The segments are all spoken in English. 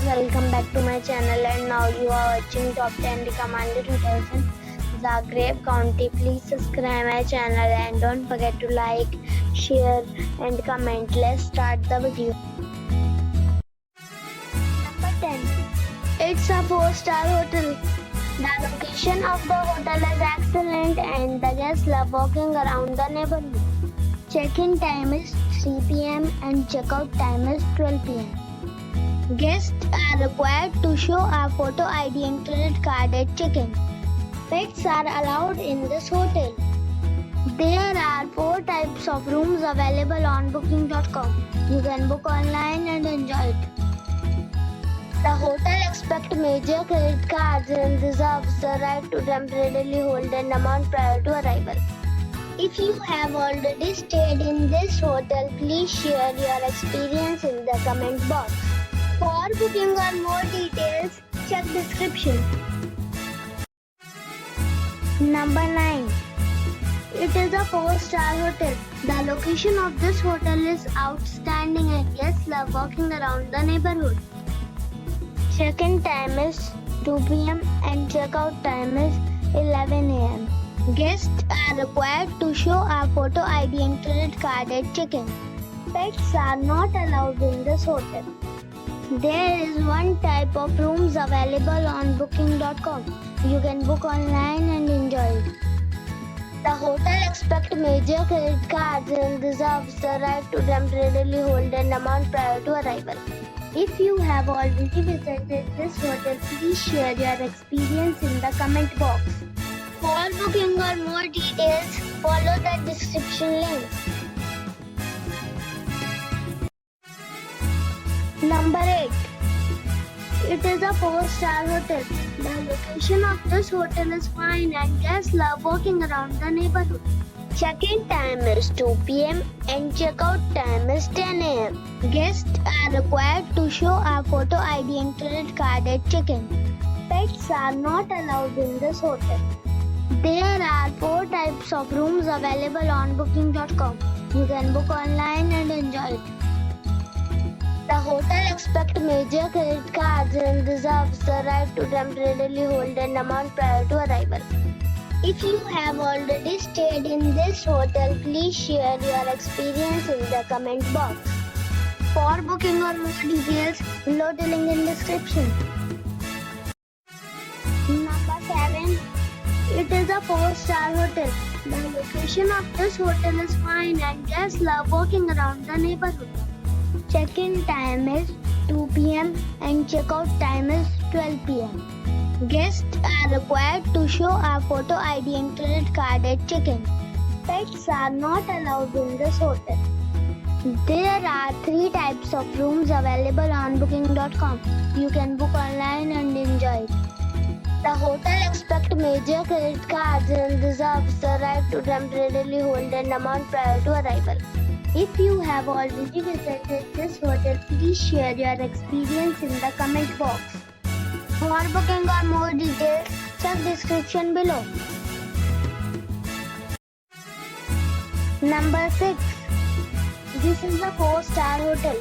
welcome back to my channel, and now you are watching top 10 recommended hotels in Zagreb County. Please subscribe my channel and don't forget to like, share and comment. Let's start the video. Number 10. It's a 4-star hotel. The location of the hotel is excellent and the guests love walking around the neighborhood. Check-in time is 3 p.m. and check-out time is 12 p.m. Guests are required to show a photo ID and credit card at check-in. Pets are allowed in this hotel. There are 4 types of rooms available on booking.com. You can book online and enjoy it. The hotel expects major credit cards and reserves the right to temporarily hold an amount prior to arrival. If you have already stayed in this hotel, please share your experience in the comment box. For booking or more details, check description. Number 9. It is a 4-star hotel. The location of this hotel is outstanding and guests love walking around the neighborhood. Check-in time is 2 p.m. and check-out time is 11 a.m. Guests are required to show a photo ID and credit card at check-in. Pets are not allowed in this hotel. There is 1 type of rooms available on booking.com. You can book online and enjoy it. The hotel expects major credit cards and reserves the right to temporarily hold an amount prior to arrival. If you have already visited this hotel, please share your experience in the comment box. For booking or more details, follow the description link. Number 8. It is a 4-star hotel. The location of this hotel is fine and guests love walking around the neighborhood. Check-in time is 2 p.m. and check-out time is 10 a.m. Guests are required to show a photo ID and credit card at check-in. Pets are not allowed in this hotel. There are 4 types of rooms available on booking.com. You can book online and enjoy it. The hotel expects major credit cards and reserves the right to temporarily hold an amount prior to arrival. If you have already stayed in this hotel, please share your experience in the comment box. For booking or more details, below the link in description. Number 7. It is a 4-star hotel. The location of this hotel is fine and guests love walking around the neighborhood. Check-in time is 2 p.m. and check-out time is 12 p.m. Guests are required to show a photo ID and credit card at check-in. Pets are not allowed in this hotel. There are 3 types of rooms available on booking.com. You can book online and enjoy it. The hotel expects major credit cards and reserves the right to temporarily hold an amount prior to arrival. If you have already visited this hotel, please share your experience in the comment box. For booking or more details, check description below. Number 6. This is a 4-star hotel.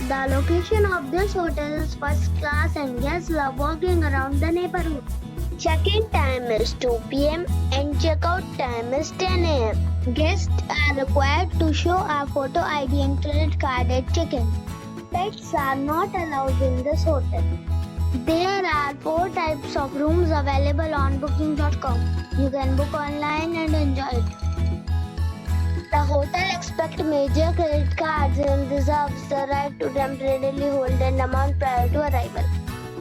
The location of this hotel is first class and guests love walking around the neighborhood. Check-in time is 2 p.m. and check-out time is 10 a.m. Guests are required to show a photo ID and credit card at check-in. Pets are not allowed in this hotel. There are 4 types of rooms available on booking.com. You can book online and enjoy it. The hotel expects major credit cards and reserves the right to temporarily hold an amount prior to arrival.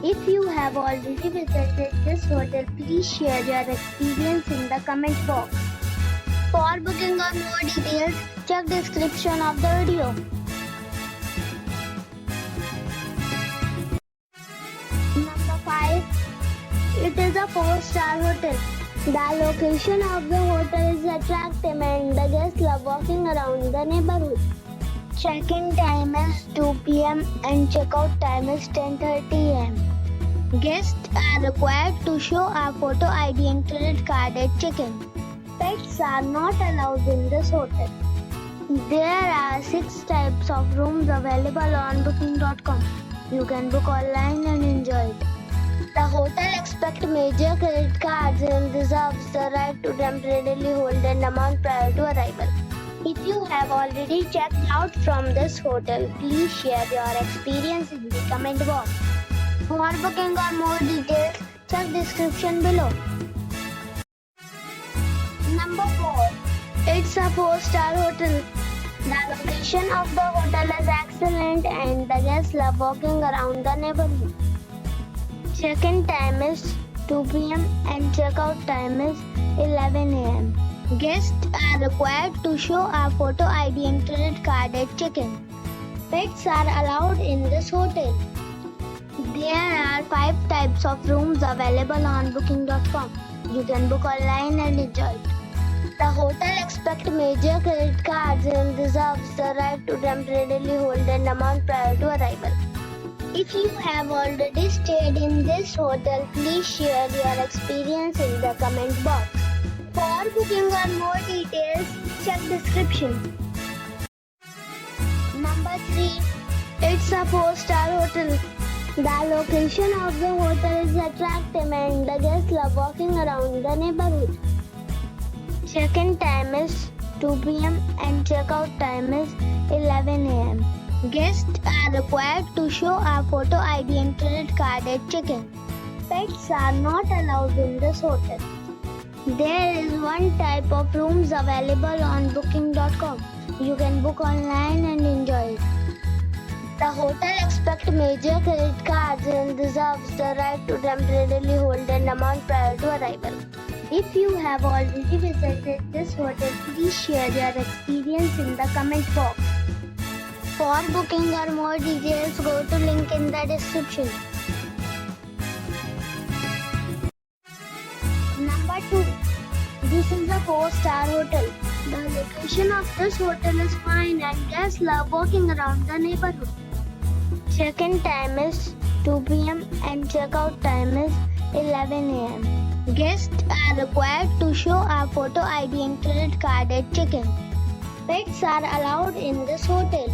If you have already visited this hotel, please share your experience in the comment box. For booking or more details, check description of the video. Number 5. It is a 4-star hotel. The location of the hotel is attractive and the guests love walking around the neighborhood. Check-in time is 2 p.m. and check-out time is 10:30 a.m. Guests are required to show a photo ID and credit card at check-in. Pets are not allowed in this hotel. There are 6 types of rooms available on booking.com. You can book online and enjoy it. The hotel expects major credit cards and reserves the right to temporarily hold an amount prior to arrival. If you have already checked out from this hotel, please share your experience in the comment box. For booking or more details, check description below. Number 4. It's a 4-star hotel. The location of the hotel is excellent and the guests love walking around the neighborhood. Check-in time is 2 p.m. and check-out time is 11 a.m. Guests are required to show a photo ID and credit card at check-in. Pets are allowed in this hotel. There are 5 types of rooms available on booking.com. You can book online and enjoy it. The hotel expects major credit cards and reserves the right to temporarily hold an amount prior to arrival. If you have already stayed in this hotel, please share your experience in the comment box. For booking or more details, check description. Number 3. It's a 4-star hotel. The location of the hotel is attractive and the guests love walking around the neighborhood. Check-in time is 2 p.m. and check-out time is 11 a.m. Guests are required to show a photo ID and credit card at check-in. Pets are not allowed in this hotel. There is 1 type of rooms available on booking.com. You can book online and enjoy it. The hotel expects major credit cards and reserves the right to temporarily hold an amount prior to arrival. If you have already visited this hotel, please share your experience in the comment box. For booking or more details, go to link in the description. Number 2. This is a 4-star hotel. The location of this hotel is fine and guests love walking around the neighborhood. Check-in time is 2 p.m. and check-out time is 11 a.m. Guests are required to show a photo ID and credit card at check-in. Pets are allowed in this hotel.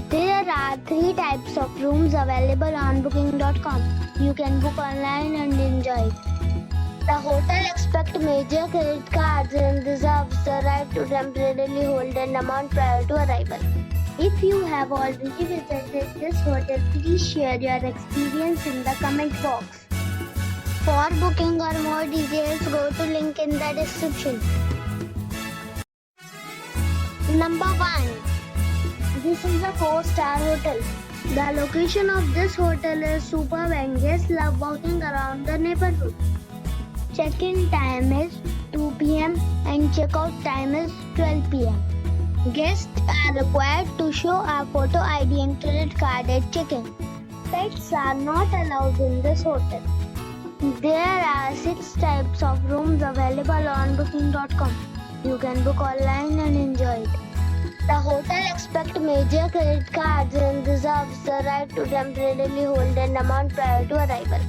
There are 3 types of rooms available on booking.com. You can book online and enjoy it. The hotel expects major credit cards and reserves the right to temporarily hold an amount prior to arrival. If you have already visited this hotel, please share your experience in the comment box. For booking or more details, go to link in the description. Number 1. This is a 4-star hotel. The location of this hotel is superb and guests love walking around the neighborhood. Check-in time is 2 p.m. and check-out time is 12 p.m. Guests are required to show a photo ID and credit card at check-in. Pets are not allowed in this hotel. There are 6 types of rooms available on booking.com. You can book online and enjoy it. The hotel expects major credit cards and reserves the right to temporarily hold an amount prior to arrival.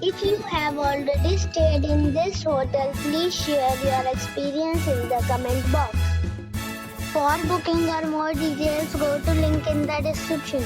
If you have already stayed in this hotel, please share your experience in the comment box. For booking or more details, go to link in the description.